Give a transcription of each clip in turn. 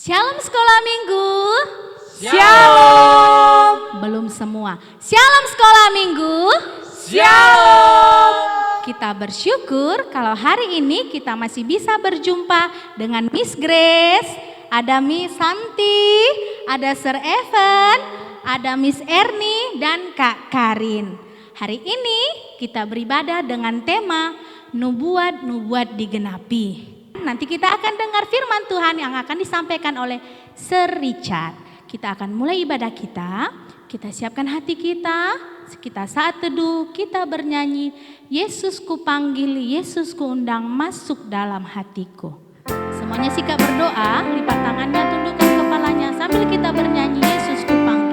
Shalom sekolah minggu. Shalom. Belum semua. Shalom sekolah minggu. Shalom. Kita bersyukur kalau hari ini kita masih bisa berjumpa dengan Miss Grace, ada Miss Santi, ada Sir Evan, ada Miss Erni dan Kak Karin. Hari ini kita beribadah dengan tema nubuat-nubuat digenapi. Nanti kita akan dengar firman Tuhan yang akan disampaikan oleh Sir Richard. Kita akan mulai ibadah kita siapkan hati kita saat teduh, kita bernyanyi, Yesus ku panggil, Yesus ku undang masuk dalam hatiku. Semuanya sikap berdoa, lipat tangannya, tundukkan kepalanya sambil kita bernyanyi, Yesus ku panggil.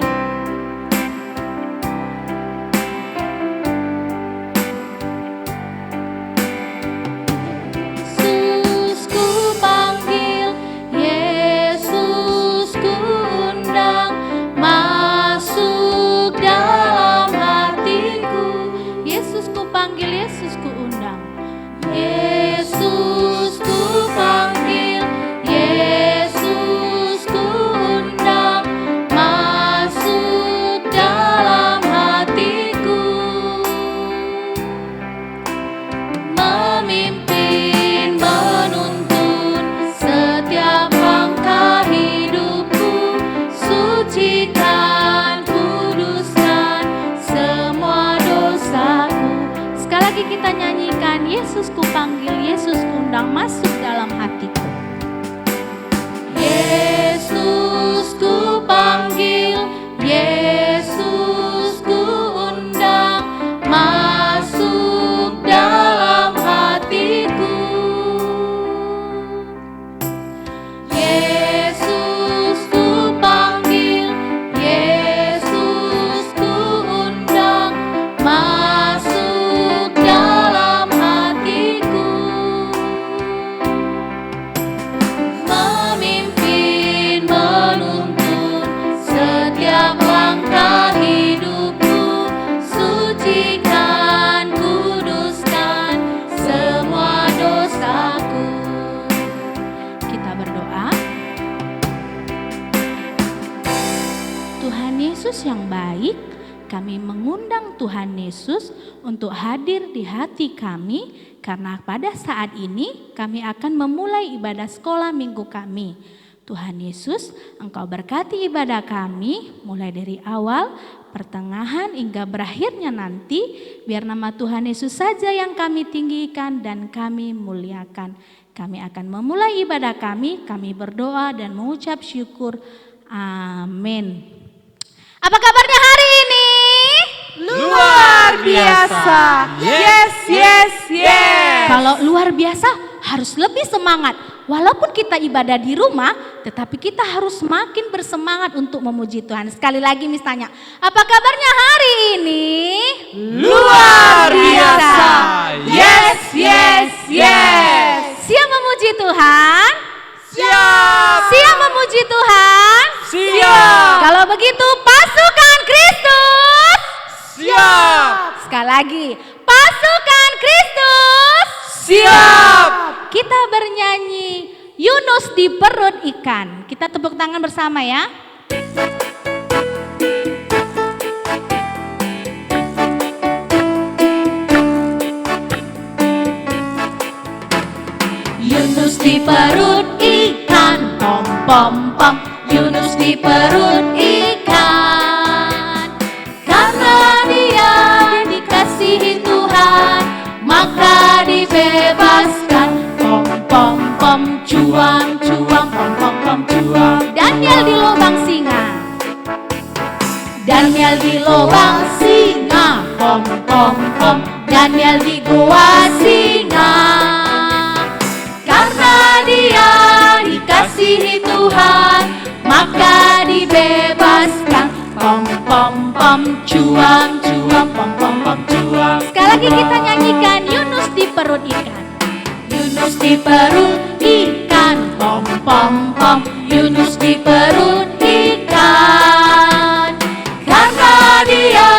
Kita nyanyikan, Yesus ku panggil, Yesus ku undang masuk dalam hatiku. Yesus ku panggil, Yesus ku undang masuk dalam hatiku. Yesus ku panggil, Yesus ku undang masuk dalam hatiku. Memimpin, menuntun setiap langkah hidupku. Sucikan, kuduskan semua dosaku. Kita berdoa. Tuhan Yesus yang baik, kami mengundang Tuhan Yesus untuk hadir di hati kami, karena pada saat ini kami akan memulai ibadah sekolah minggu kami. Tuhan Yesus, Engkau berkati ibadah kami mulai dari awal, pertengahan hingga berakhirnya nanti. Biar nama Tuhan Yesus saja yang kami tinggikan dan kami muliakan. Kami akan memulai ibadah kami berdoa dan mengucap syukur. Amin. Apa kabarnya hari ini? Luar biasa. Yes, yes, yes. Kalau luar biasa harus lebih semangat. Walaupun kita ibadah di rumah, tetapi kita harus semakin bersemangat untuk memuji Tuhan. Sekali lagi misalnya, apa kabarnya hari ini? Luar biasa. Yes, yes, yes. Siap memuji Tuhan? Siap. Siap memuji Tuhan? Siap. Kalau begitu pasukan Kristus? Siap. Sekali lagi, pasukan Kristus? Siap. Kita bernyanyi Yunus di perut ikan. Kita tepuk tangan bersama ya. pom pom, Yunus di perut ikan. Karena dia dikasihi Tuhan, maka dibebaskan. Pom pom pom, cuam cuam, pom pom pom cuam. Daniel di lubang singa. Daniel di lubang singa, pom pom pom. Daniel di gua singa. Karena dia dikasihi Tuhan, maka dibebaskan. Pom pom pom, cuam cuam, pom pom pom cuam. Sekali lagi kita nyanyikan Yunus di perut ikan. Yunus di perut ikan, pom pom pom. Yunus di perut ikan. Karena dia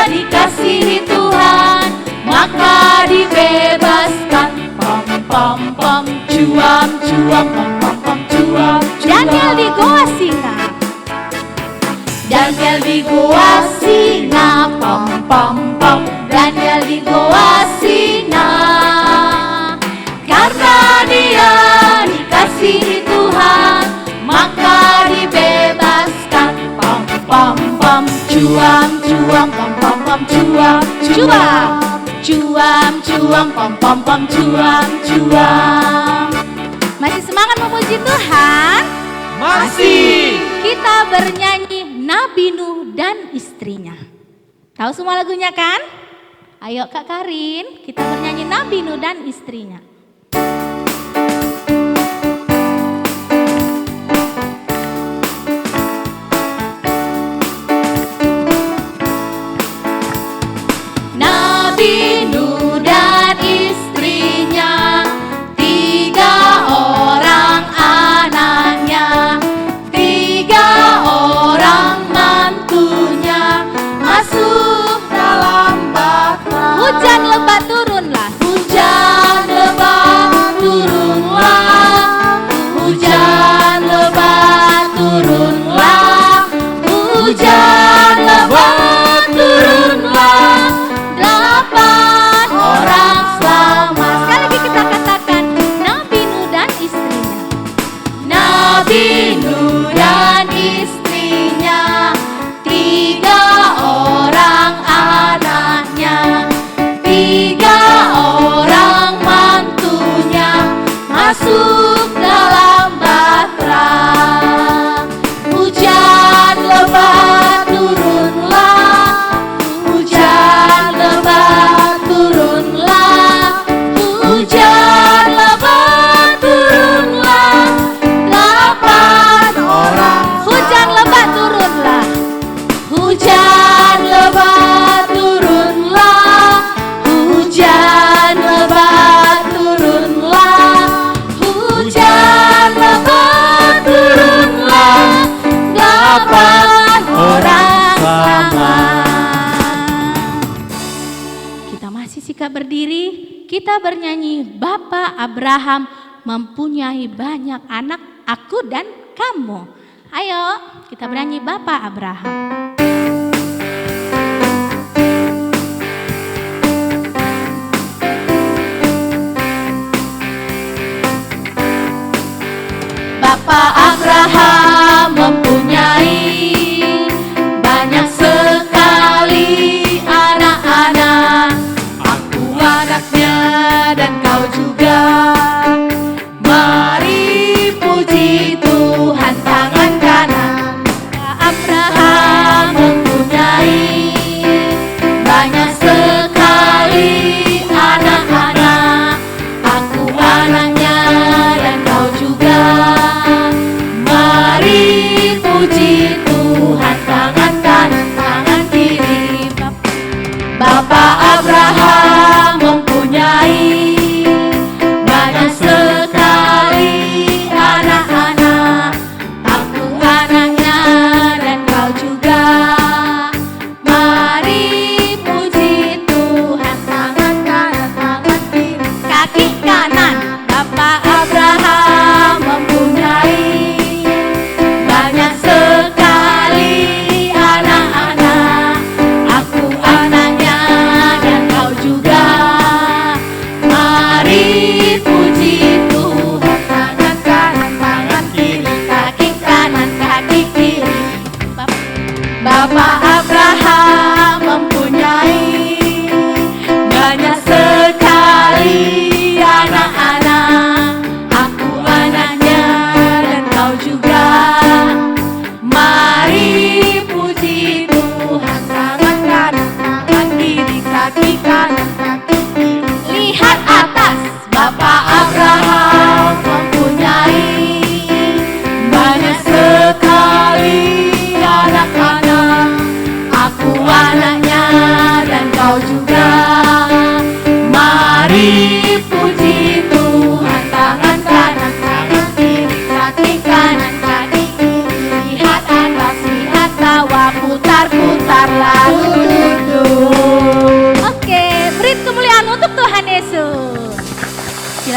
dikasihi Tuhan, maka dibebaskan. Pom pom pom, cuam cuam, pom pom pom cuam. Daniel di gua singa. Daniel di gua singa, pom pom pom. Daniel di gua singa. Karena dia dikasihi Tuhan, maka dibebaskan. Pom pom pom, cuam cuam, pom pom pom cuam cuam. Cuam cuam, pom pom pom cuam cuam. Masih semangat memuji Tuhan? Masih. Kita bernyanyi Nabi Nuh dan istrinya. Tahu semua lagunya kan? Ayo Kak Karin, kita bernyanyi Nabi Nuh dan istrinya. Nabi Nuh dan istrinya, 3 orang anaknya, 3 orang mantunya, masuk dalam batra. Hujan lebat turunlah, hujan lebat turunlah, hujan lebat turunlah, hujan lebat turunlah. 8 orang selamat. Sekali lagi kita katakan Nabi Nuh dan istrinya. Nabi Nuh dan istrinya, 3 orang anaknya, 3 orang mantunya, masuk dalam batra. Hujan lebat turunlah, hujan lebat turunlah, hujan lebat turunlah. 8 orang. Hujan lebat turunlah, hujan lebat turunlah, hujan lebat turunlah, hujan lebat turunlah. 8 orang selamat. Kita masih sikap berdiri, kita bernyanyi Bapak Abraham mempunyai banyak anak, aku dan kamu. Ayo kita bernyanyi Bapak Abraham. Bapak Abraham mempunyai banyak sekali anak-anak. Aku anaknya dan kau juga. Mari puji Tuhan tangan kanan. Abraham mempunyai banyak sekali anak-anak. Aku anaknya dan kau juga.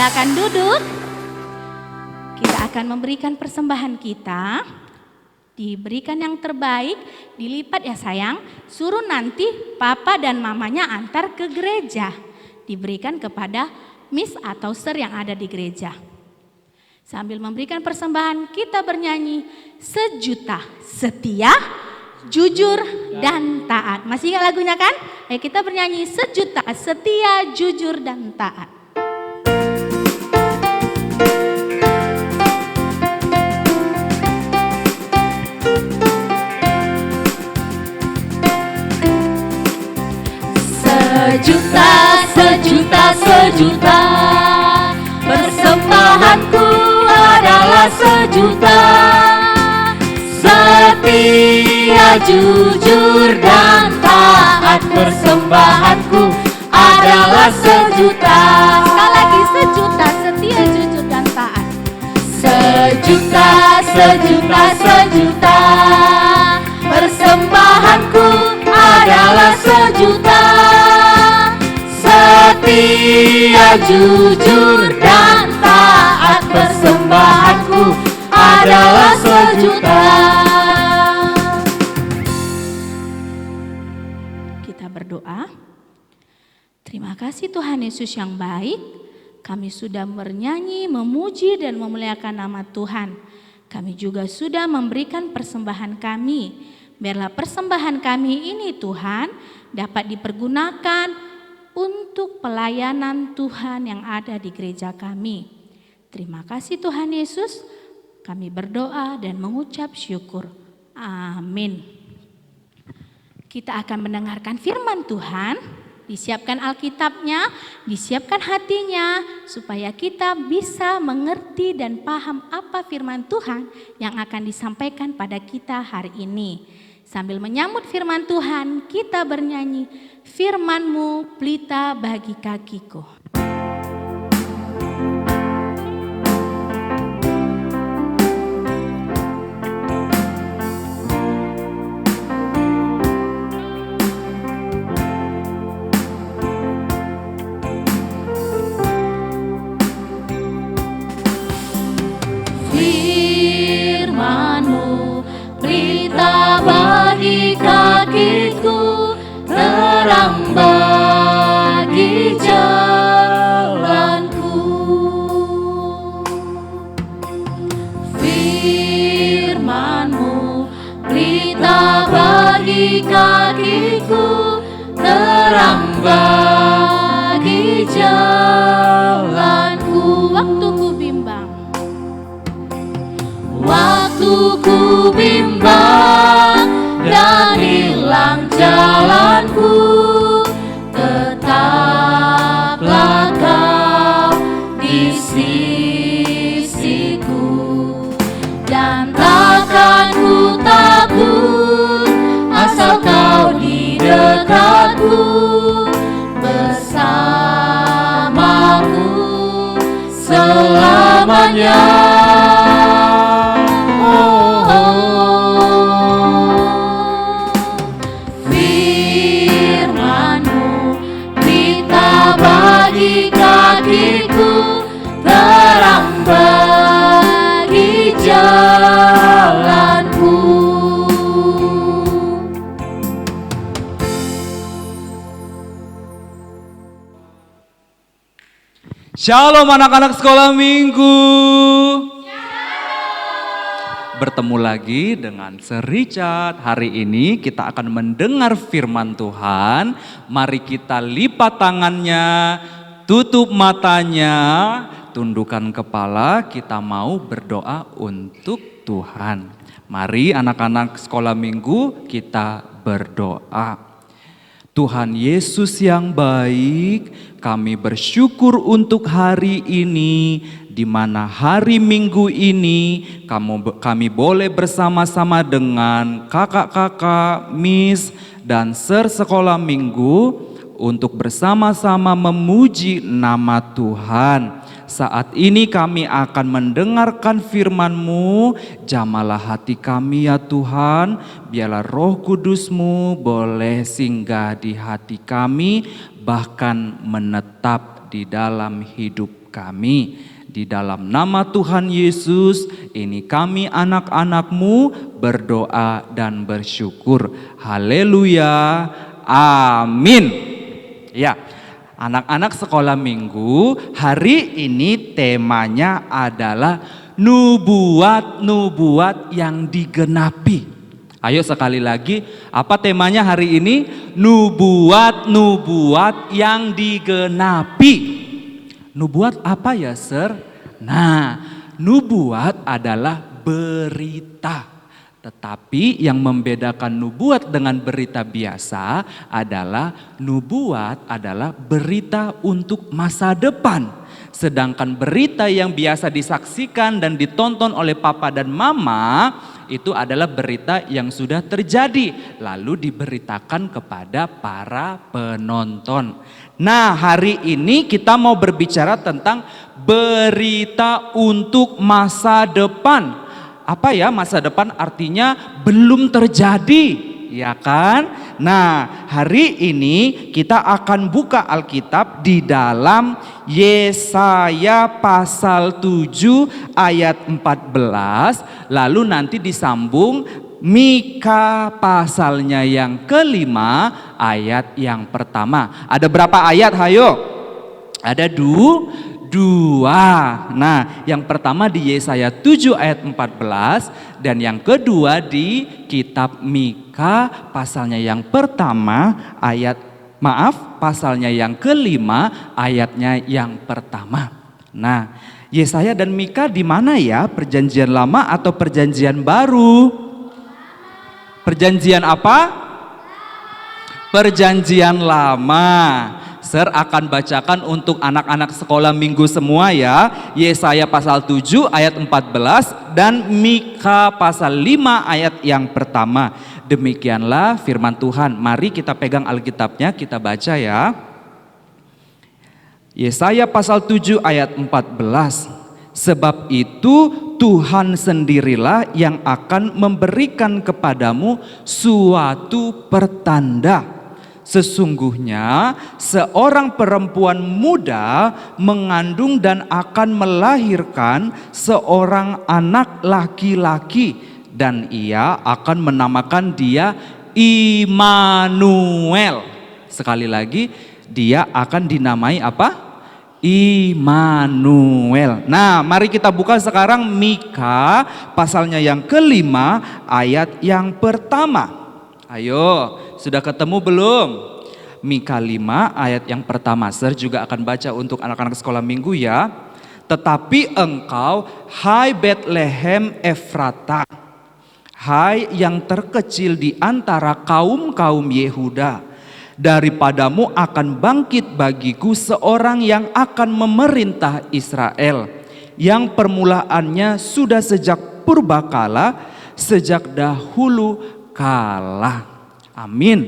Silakan duduk. Kita akan memberikan persembahan kita. Diberikan yang terbaik, dilipat ya sayang. Suruh nanti papa dan mamanya antar ke gereja. Diberikan kepada Miss atau Sir yang ada di gereja. Sambil memberikan persembahan, kita bernyanyi sejuta setia, jujur dan taat. Masih ingat lagunya kan? Ayo kita bernyanyi sejuta setia, jujur dan taat. Sejuta, sejuta, sejuta, persembahanku adalah sejuta. Setia, jujur dan taat, persembahanku adalah sejuta. Sekali lagi sejuta setia, jujur dan taat. Sejuta, sejuta, sejuta, persembahanku adalah sejuta. Setia, jujur dan taat, persembahanku adalah sejuta. Kita berdoa. Terima kasih Tuhan Yesus yang baik. Kami sudah bernyanyi, memuji dan memuliakan nama Tuhan. Kami juga sudah memberikan persembahan kami. Biarlah persembahan kami ini Tuhan dapat dipergunakan untuk pelayanan Tuhan yang ada di gereja kami. Terima kasih Tuhan Yesus. Kami berdoa dan mengucap syukur. Amin. Kita akan mendengarkan firman Tuhan. Disiapkan Alkitabnya, disiapkan hatinya supaya kita bisa mengerti dan paham apa firman Tuhan yang akan disampaikan pada kita hari ini. Sambil menyambut firman Tuhan, kita bernyanyi, firman-Mu pelita bagi kakiku. Firman-Mu pelita bagi kakiku, terang bagi jalanku. Firman-Mu pelita bagi kakiku, terang bagi jalanku. Waktuku bimbang, waktuku bimbang dan hilang jalanku, tetaplah Kau di sisiku, dan takkan ku takut asal Kau di dekatku, bersamaku selamanya. Bagi kakiku, terang bagi jalanku. Shalom anak-anak sekolah minggu. Bertemu lagi dengan Sir Richard. Hari ini kita akan mendengar firman Tuhan. Mari kita lipat tangannya, tutup matanya, tundukkan kepala, kita mau berdoa untuk Tuhan. Mari anak-anak sekolah minggu kita berdoa. Tuhan Yesus yang baik, kami bersyukur untuk hari ini, di mana hari Minggu ini kami boleh bersama-sama dengan kakak-kakak, Miss, dan Sir sekolah minggu untuk bersama-sama memuji nama Tuhan. Saat ini kami akan mendengarkan firman-Mu, jamalah hati kami ya Tuhan, biarlah Roh Kudus-Mu boleh singgah di hati kami, bahkan menetap di dalam hidup kami. Di dalam nama Tuhan Yesus, ini kami anak-anak-Mu berdoa dan bersyukur. Haleluya, amin. Ya, anak-anak sekolah minggu, hari ini temanya adalah nubuat-nubuat yang digenapi. Ayo sekali lagi, apa temanya hari ini? Nubuat-nubuat yang digenapi. Nubuat apa ya, Sir? Nah, nubuat adalah berita. Tetapi yang membedakan nubuat dengan berita biasa adalah nubuat adalah berita untuk masa depan. Sedangkan berita yang biasa disaksikan dan ditonton oleh papa dan mama itu adalah berita yang sudah terjadi lalu diberitakan kepada para penonton. Nah, hari ini kita mau berbicara tentang berita untuk masa depan. Apa ya masa depan? Artinya belum terjadi, ya kan? Nah, hari ini kita akan buka Alkitab di dalam Yesaya pasal 7 ayat 14, lalu nanti disambung Mika pasalnya yang kelima ayat yang pertama. Ada berapa ayat? Hayo. Ada dua. Nah, yang pertama di Yesaya 7 ayat 14 dan yang kedua di kitab Mika pasalnya yang pertama pasalnya yang kelima ayatnya yang pertama. Nah, Yesaya dan Mika di mana ya? Perjanjian lama atau perjanjian baru? Perjanjian apa? Perjanjian lama. Sir akan bacakan untuk anak-anak sekolah minggu semua ya. Yesaya pasal 7 ayat 14 dan Mika pasal 5 ayat yang pertama. Demikianlah firman Tuhan. Mari kita pegang Alkitabnya, kita baca ya. Yesaya pasal 7 ayat 14. Sebab itu Tuhan sendirilah yang akan memberikan kepadamu suatu pertanda. Sesungguhnya seorang perempuan muda mengandung dan akan melahirkan seorang anak laki-laki dan ia akan menamakan dia Immanuel. Sekali lagi, dia akan dinamai apa? Immanuel. Nah, mari kita buka sekarang Mika pasalnya yang kelima ayat yang pertama. Ayo, sudah ketemu belum? Mika 5 ayat yang pertama. Sir juga akan baca untuk anak-anak sekolah minggu ya. Tetapi engkau, hai Bethlehem Efrata, hai yang terkecil di antara kaum-kaum Yehuda, daripadamu akan bangkit bagiku seorang yang akan memerintah Israel, yang permulaannya sudah sejak purbakala, sejak dahulu kala. Amin.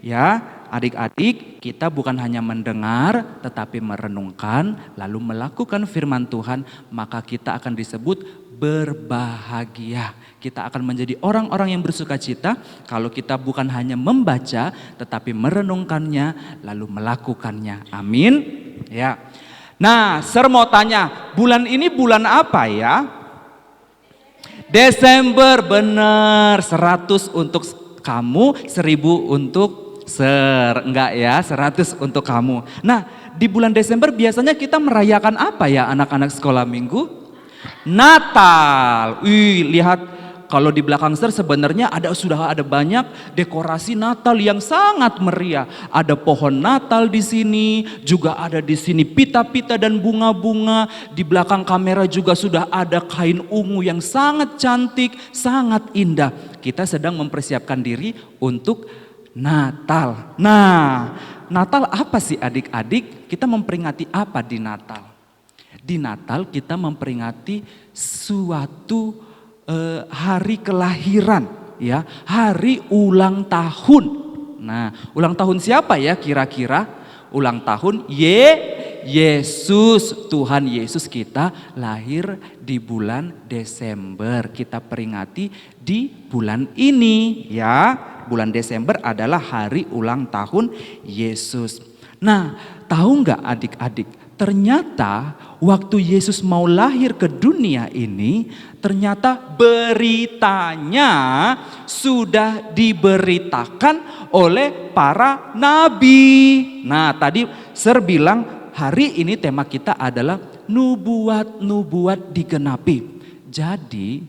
Ya, adik-adik, kita bukan hanya mendengar tetapi merenungkan lalu melakukan firman Tuhan, maka kita akan disebut berbahagia. Kita akan menjadi orang-orang yang bersukacita kalau kita bukan hanya membaca tetapi merenungkannya lalu melakukannya. Amin. Ya. Nah, Sir mau tanya, bulan ini bulan apa ya? Desember, benar. 100 untuk kamu, 1000 untuk Sir. Enggak ya, 100 untuk kamu. Nah, di bulan Desember biasanya kita merayakan apa ya anak-anak sekolah minggu? Natal. Lihat kalau di belakang Sir sebenarnya sudah ada banyak dekorasi Natal yang sangat meriah. Ada pohon Natal di sini, juga ada di sini pita-pita dan bunga-bunga. Di belakang kamera juga sudah ada kain ungu yang sangat cantik, sangat indah. Kita sedang mempersiapkan diri untuk Natal. Nah, Natal apa sih adik-adik? Kita memperingati apa di Natal? Di Natal kita memperingati suatu hari kelahiran, ya, hari ulang tahun. Nah, ulang tahun siapa ya kira-kira? Ulang tahun Yesus, Tuhan Yesus kita lahir di bulan Desember. Kita peringati di bulan ini, ya. Bulan Desember adalah hari ulang tahun Yesus. Nah, tahu nggak adik-adik, ternyata waktu Yesus mau lahir ke dunia ini, ternyata beritanya sudah diberitakan oleh para nabi. Nah, tadi Sir bilang hari ini tema kita adalah nubuat-nubuat digenapi. Jadi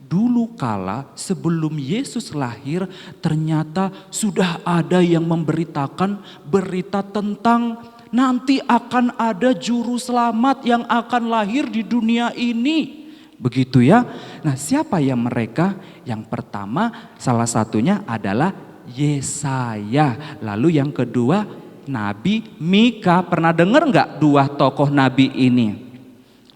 dulu kala sebelum Yesus lahir, ternyata sudah ada yang memberitakan berita tentang nanti akan ada juru selamat yang akan lahir di dunia ini. Begitu ya. Nah, siapa yang mereka? Yang pertama salah satunya adalah Yesaya. Lalu yang kedua Nabi Mika. Pernah dengar nggak dua tokoh nabi ini?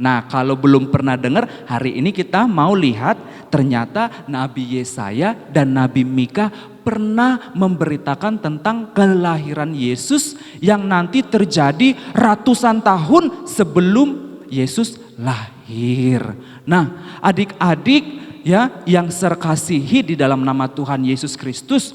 Nah, kalau belum pernah dengar, hari ini kita mau lihat ternyata Nabi Yesaya dan Nabi Mika pernah memberitakan tentang kelahiran Yesus yang nanti terjadi ratusan tahun sebelum Yesus lahir. Nah, adik-adik ya yang serkasihi di dalam nama Tuhan Yesus Kristus,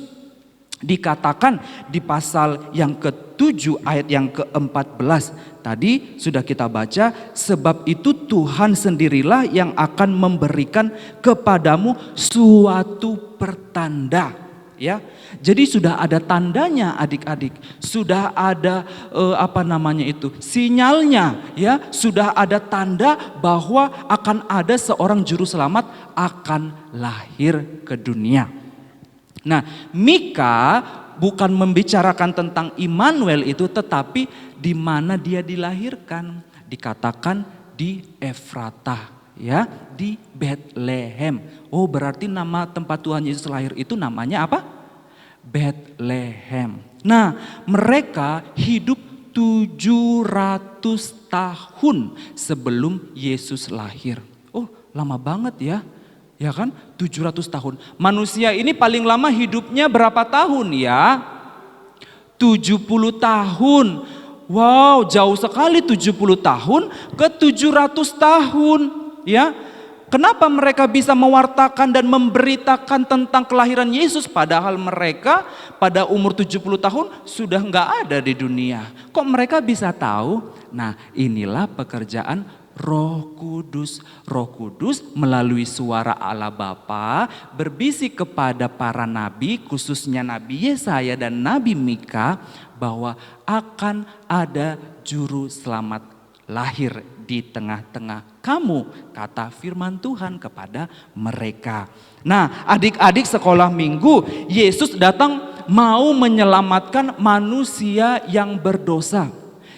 dikatakan di pasal yang ke-7 ayat yang ke-14. Tadi sudah kita baca, sebab itu Tuhan sendirilah yang akan memberikan kepadamu suatu pertanda. Ya, jadi sudah ada tandanya adik-adik, sudah ada sinyalnya, ya, sudah ada tanda bahwa akan ada seorang juru selamat akan lahir ke dunia. Nah, Mika bukan membicarakan tentang Immanuel itu, tetapi di mana dia dilahirkan. Dikatakan di Efratah, ya, di Betlehem. Oh, berarti nama tempat Tuhan Yesus lahir itu namanya apa? Betlehem. Nah, mereka hidup 700 tahun sebelum Yesus lahir. Oh, lama banget ya. Ya kan, 700 tahun. Manusia ini paling lama hidupnya berapa tahun ya? 70 tahun. Wow, jauh sekali 70 tahun ke 700 tahun. Ya, kenapa mereka bisa mewartakan dan memberitakan tentang kelahiran Yesus padahal mereka pada umur 70 tahun sudah nggak ada di dunia? Kok mereka bisa tahu? Nah, inilah pekerjaan Roh Kudus. Roh Kudus melalui suara Allah Bapa berbisik kepada para nabi, khususnya Nabi Yesaya dan Nabi Mika, bahwa akan ada juru selamat lahir di tengah-tengah kamu, kata firman Tuhan kepada mereka. Nah, adik-adik sekolah minggu, Yesus datang mau menyelamatkan manusia yang berdosa.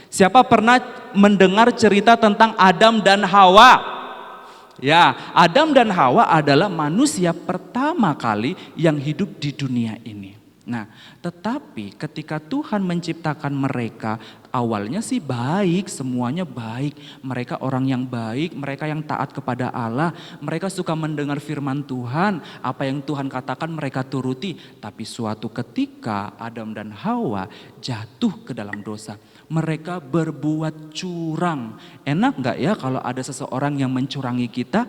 Siapa pernah mendengar cerita tentang Adam dan Hawa? Ya, Adam dan Hawa adalah manusia pertama kali yang hidup di dunia ini. Nah, tetapi ketika Tuhan menciptakan mereka, awalnya sih baik, semuanya baik. Mereka orang yang baik, mereka yang taat kepada Allah. Mereka suka mendengar firman Tuhan, apa yang Tuhan katakan mereka turuti. Tapi suatu ketika Adam dan Hawa jatuh ke dalam dosa. Mereka berbuat curang. Enak gak ya kalau ada seseorang yang mencurangi kita?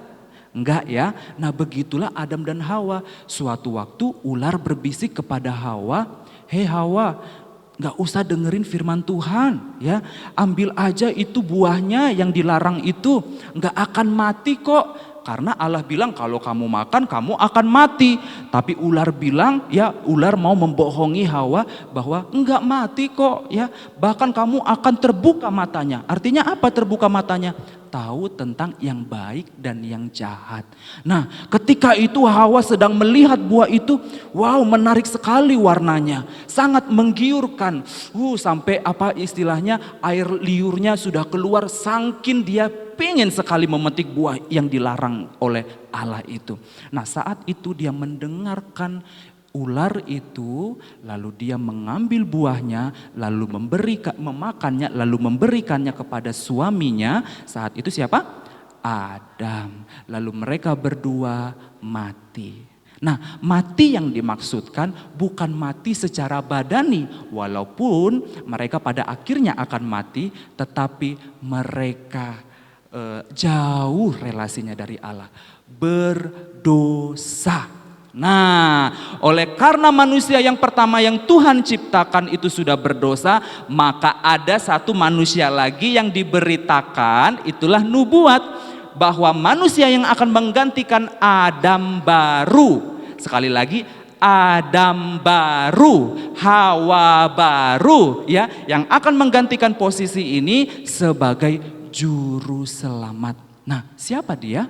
Enggak ya. Nah, begitulah Adam dan Hawa. Suatu waktu ular berbisik kepada Hawa, "Hei Hawa, gak usah dengerin firman Tuhan ya. Ambil aja itu buahnya yang dilarang itu. Gak akan mati kok. Karena Allah bilang kalau kamu makan kamu akan mati." Tapi ular bilang, ya, ular mau membohongi Hawa bahwa enggak mati kok ya. Bahkan kamu akan terbuka matanya. Artinya apa terbuka matanya? Tahu tentang yang baik dan yang jahat. Nah, ketika itu Hawa sedang melihat buah itu, wow, menarik sekali warnanya, sangat menggiurkan. Sampai apa istilahnya, air liurnya sudah keluar, saking dia pengen sekali memetik buah yang dilarang oleh Allah itu. Nah, saat itu dia mendengarkan ular itu, lalu dia mengambil buahnya, lalu memakannya, lalu memberikannya kepada suaminya. Saat itu siapa? Adam. Lalu mereka berdua mati. Nah, mati yang dimaksudkan bukan mati secara badani, walaupun mereka pada akhirnya akan mati, tetapi mereka jauh relasinya dari Allah, berdosa. Nah, oleh karena manusia yang pertama yang Tuhan ciptakan itu sudah berdosa, maka ada satu manusia lagi yang diberitakan, itulah nubuat, bahwa manusia yang akan menggantikan Adam baru. Sekali lagi, Adam baru, Hawa baru, ya, yang akan menggantikan posisi ini sebagai juru selamat. Nah, siapa dia?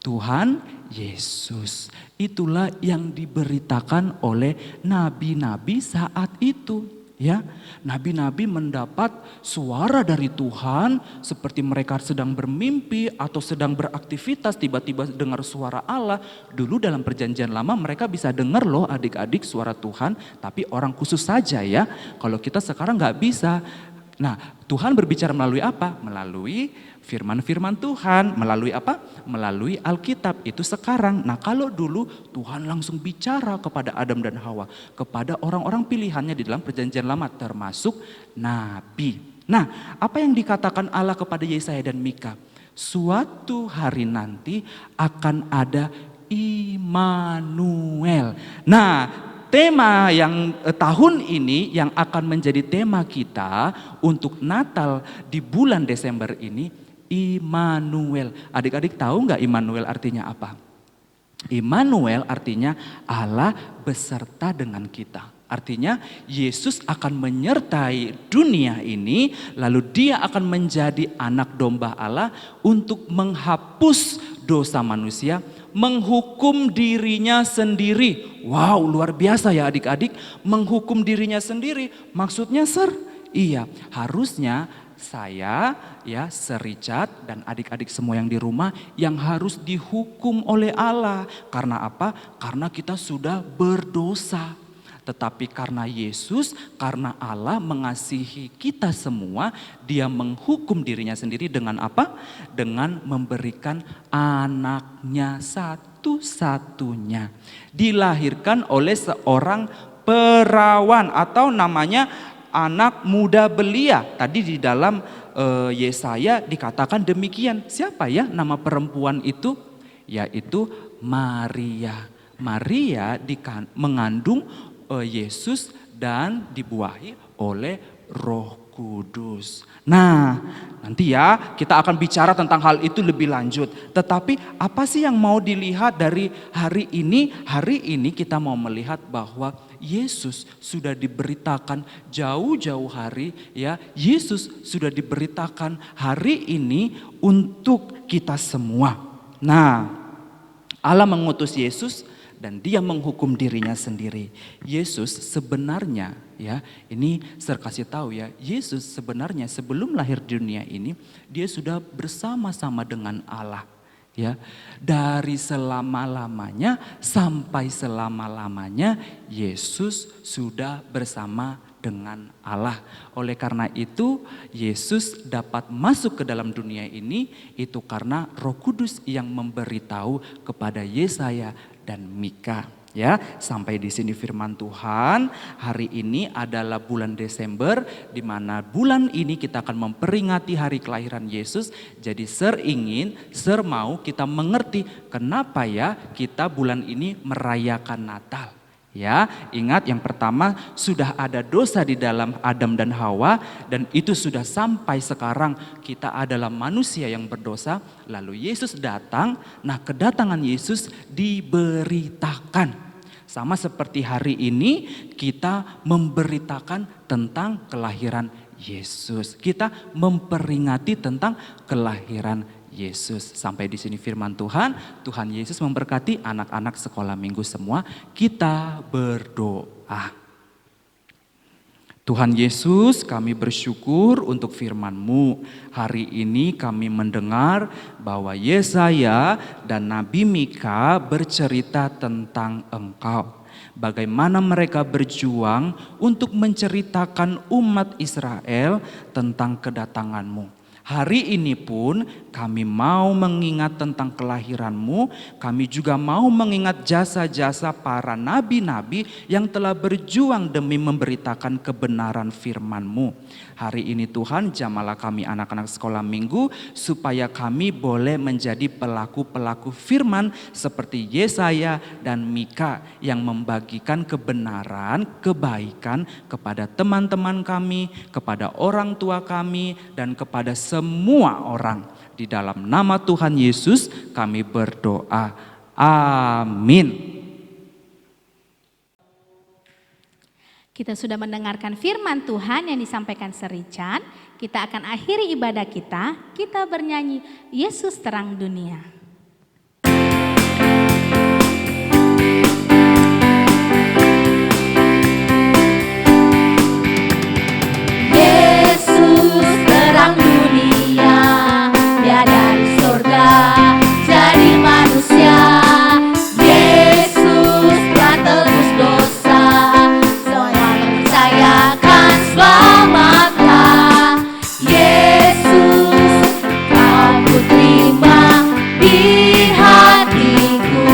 Tuhan Yesus. Itulah yang diberitakan oleh nabi-nabi saat itu, ya. Nabi-nabi mendapat suara dari Tuhan seperti mereka sedang bermimpi atau sedang beraktivitas, tiba-tiba dengar suara Allah. Dulu dalam perjanjian lama mereka bisa dengar loh adik-adik suara Tuhan, tapi orang khusus saja ya. Kalau kita sekarang nggak bisa. Nah, Tuhan berbicara melalui apa? Melalui firman-firman Tuhan. Melalui apa? Melalui Alkitab. Itu sekarang. Nah, kalau dulu Tuhan langsung bicara kepada Adam dan Hawa, kepada orang-orang pilihannya di dalam perjanjian lama, termasuk nabi. Nah, apa yang dikatakan Allah kepada Yesaya dan Mika? Suatu hari nanti akan ada Immanuel. Nah, tema yang tahun ini yang akan menjadi tema kita untuk Natal di bulan Desember ini, Immanuel. Adik-adik tahu nggak Immanuel artinya apa? Immanuel artinya Allah beserta dengan kita. Artinya Yesus akan menyertai dunia ini, lalu dia akan menjadi anak domba Allah untuk menghapus dosa manusia, menghukum dirinya sendiri. Wow, luar biasa ya adik-adik, menghukum dirinya sendiri. Maksudnya iya, harusnya saya ya Sir Richard dan adik-adik semua yang di rumah yang harus dihukum oleh Allah. Karena apa? Karena kita sudah berdosa. Tetapi karena Yesus, karena Allah mengasihi kita semua, dia menghukum dirinya sendiri dengan apa? Dengan memberikan anaknya satu-satunya. Dilahirkan oleh seorang perawan atau namanya anak muda belia. Tadi di dalam Yesaya dikatakan demikian. Siapa ya nama perempuan itu? Yaitu Maria. Maria mengandung Yesus dan dibuahi oleh Roh Kudus. Nah, nanti ya kita akan bicara tentang hal itu lebih lanjut. Tetapi apa sih yang mau dilihat dari hari ini? Hari ini kita mau melihat bahwa Yesus sudah diberitakan jauh-jauh hari ya. Yesus sudah diberitakan hari ini untuk kita semua. Nah, Allah mengutus Yesus dan dia menghukum dirinya sendiri. Yesus sebenarnya ya, ini saya kasih tahu ya, Yesus sebenarnya sebelum lahir di dunia ini dia sudah bersama-sama dengan Allah. Ya, dari selama-lamanya sampai selama-lamanya Yesus sudah bersama dengan Allah. Oleh karena itu Yesus dapat masuk ke dalam dunia ini itu karena Roh Kudus yang memberitahu kepada Yesaya dan Mika. Ya, sampai di sini firman Tuhan. Hari ini adalah bulan Desember, di mana bulan ini kita akan memperingati hari kelahiran Yesus. Jadi Sir mau kita mengerti kenapa ya kita bulan ini merayakan Natal. Ya, ingat yang pertama sudah ada dosa di dalam Adam dan Hawa dan itu sudah sampai sekarang kita adalah manusia yang berdosa. Lalu Yesus datang, nah kedatangan Yesus diberitakan. Sama seperti hari ini kita memberitakan tentang kelahiran Yesus. Kita memperingati tentang kelahiran Yesus. Sampai di sini firman Tuhan. Tuhan Yesus memberkati anak-anak sekolah minggu semua. Kita berdoa. Tuhan Yesus, kami bersyukur untuk firman-Mu. Hari ini kami mendengar bahwa Yesaya dan Nabi Mika bercerita tentang Engkau. Bagaimana mereka berjuang untuk menceritakan umat Israel tentang kedatangan-Mu. Hari ini pun kami mau mengingat tentang kelahiran-Mu, kami juga mau mengingat jasa-jasa para nabi-nabi yang telah berjuang demi memberitakan kebenaran firman-Mu. Hari ini Tuhan, jamahlah kami anak-anak sekolah minggu supaya kami boleh menjadi pelaku-pelaku firman seperti Yesaya dan Mika yang membagikan kebenaran, kebaikan kepada teman-teman kami, kepada orang tua kami, dan kepada semua orang. Di dalam nama Tuhan Yesus kami berdoa. Amin. Kita sudah mendengarkan firman Tuhan yang disampaikan Sir Richard. Kita akan akhiri ibadah kita. Kita bernyanyi Yesus Terang Dunia. Yesus terang dunia, Dia dari surga jadi manusia. Yesus telah tebus dosa, semua percayakan selamatlah. Yesus kau ku terima di hatiku,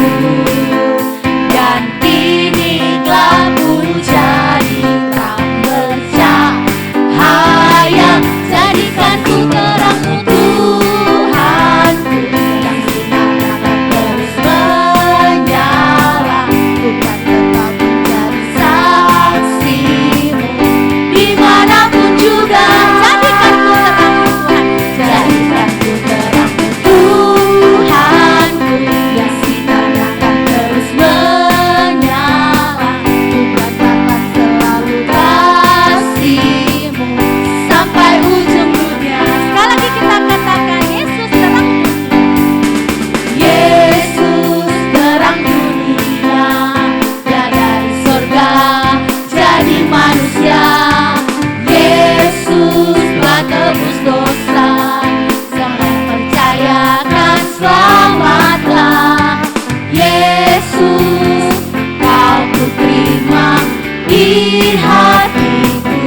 dan kini telah ku jadi terang bercahaya. Jadikan ku terangmu Tuhanku, yang sinarnya akan terus menyala. Ku kan tetap menjadi saksimu dimanapun juga. Jadikan ku terangmu Tuhan, jadikan ku terangmu Tuhanku, yang sinarnya akan terus menyala. Ku katakan selalu kasihmu sampai ujung dunia. Sekali lagi kita katakan Yesus terang dunia. Yesus terang dunia, Dia dari surga jadi manusia. Yesus telah tebus dosa, semua percayakan selamatlah. Yesus kau ku terima di hatiku,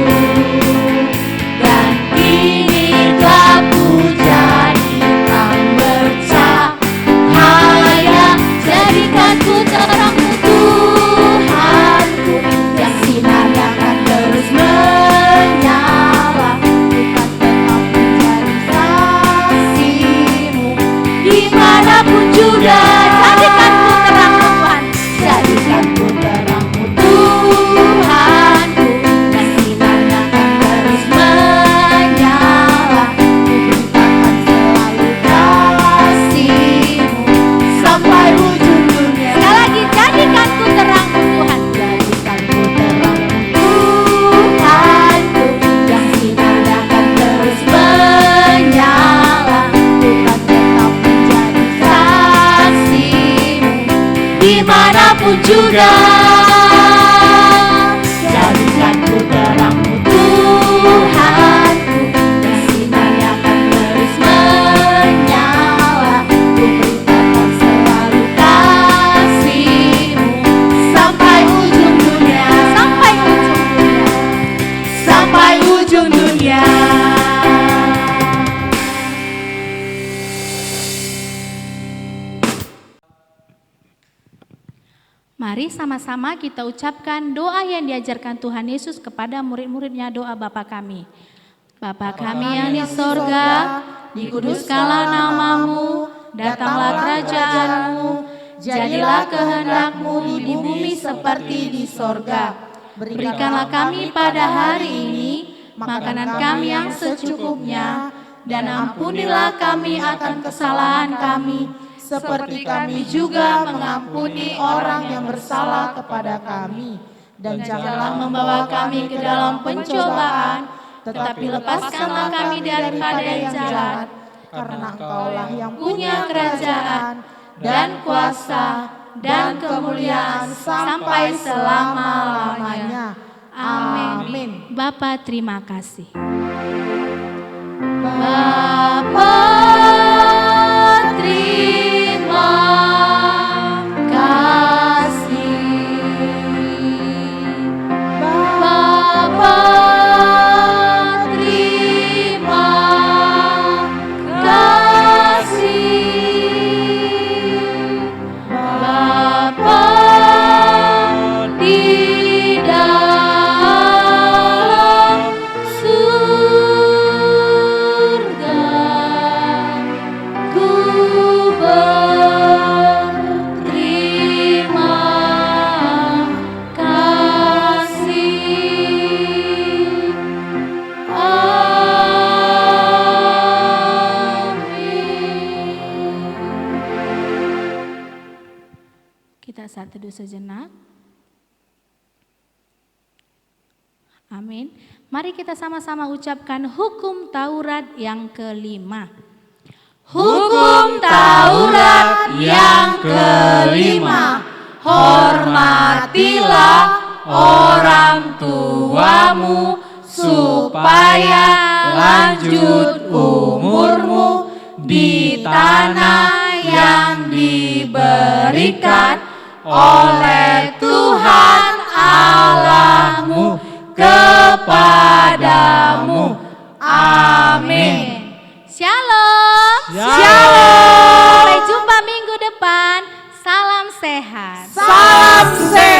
dan kini telah ku jadi terang bercahaya. Jadikan ku terangmu Tuhanku, yang sinarnya akan terus menyala. Ku kan tetap menjadi saksimu dimanapun juga. Jadikan ku terangmu Tuhan, jadikan ku terangmu Tuhanku, yang sinarnya akan terus menyala. Ku beritakan selalu kasihmu sampai ujung dunia. Sekali lagi jadikan ku terangmu Tuhan. Jadikan ku terangmu Tuhanku, yang sinarnya akan terus menyala. Ku kan tetap menjadi saksimu dimanapun juga. Jadikan ku terangmu Tuhanku, yang sinarnya akan terus menyala. Ku beritakan selalu kasihmu sampai ujung dunia. Sampai ujung dunia. Sampai ujung dunia. Mari sama-sama kita ucapkan doa yang diajarkan Tuhan Yesus kepada murid-muridnya, doa Bapa kami. Bapa kami yang di sorga, dikuduskanlah namamu, datanglah kerajaanmu, jadilah kehendakmu di bumi seperti di sorga. Berikanlah kami pada hari ini makanan kami yang secukupnya, dan ampunilah kami akan kesalahan kami, seperti kami juga mengampuni orang yang bersalah kepada kami. Dan janganlah membawa kami ke dalam pencobaan, tetapi lepaskanlah kami daripada yang jahat. Karena Engkaulah yang punya kerajaan dan kuasa dan kemuliaan sampai selama-lamanya. Amin. Bapa, terima kasih. Bapa, terima kasih. Bapa, terima saat teduh sejenak. Amin. Mari kita sama-sama ucapkan hukum Taurat yang kelima. Hukum Taurat yang kelima, hormatilah orang tuamu supaya lanjut umurmu di tanah yang diberikan oleh Tuhan Allahmu kepadamu. Amin. Shalom. Shalom. Sampai jumpa minggu depan. Salam sehat. Salam sehat.